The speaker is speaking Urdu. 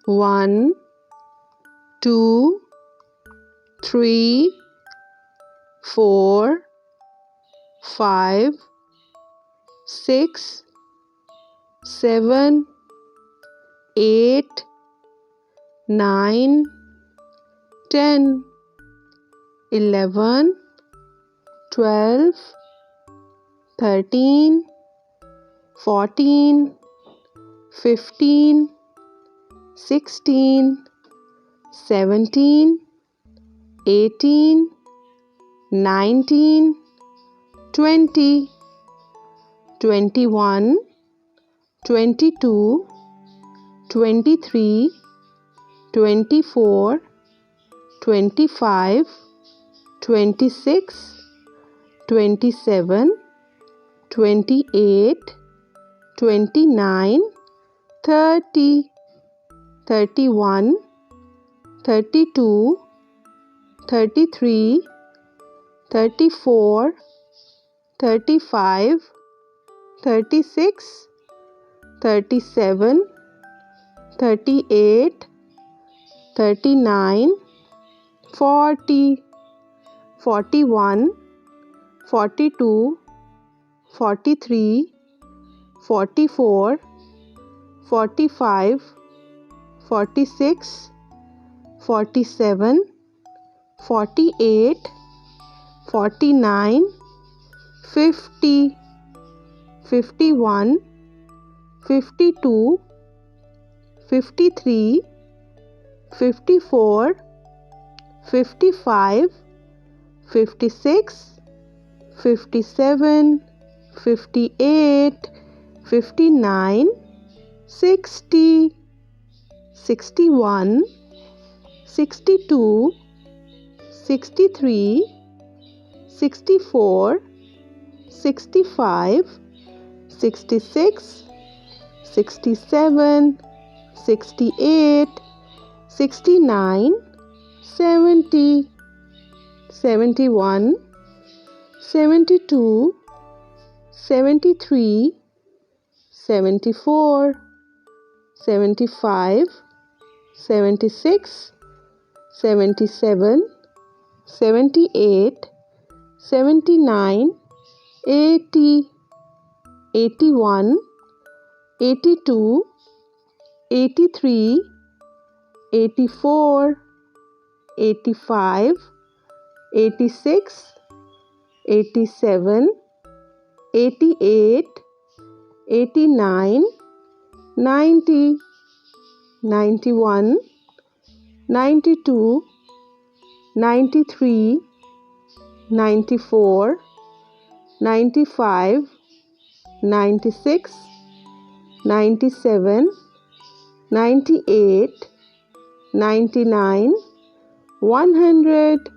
1, 2, 3, 4, 5, 6, 7, 8, 9, 10, 11, 12, 13, 14, 15, 16, 17, 18, 19, 20, 21, 22, 23, 24, 25, 26, 27, 28, 29, 30, 31, 32, 33, 34, 35, 36, 37, 38, 39, 40, 41, 42, 43, 44, 45, 46, 47, 48, 49, 50, 51, 52, 53, 54, 55, 56, 57, 58, 59, 60, 61, 62, 63, 64, 65, 66, 67, 68, 69, 70, 71, 72, 73, 74, 75, 76, 77, 78, 79, 80, 81, 82, 83, 84, 85, 86, 87, 88, 89, 90, 91, 92, 93, 94, 95, 96, 97, 98, 99, 100.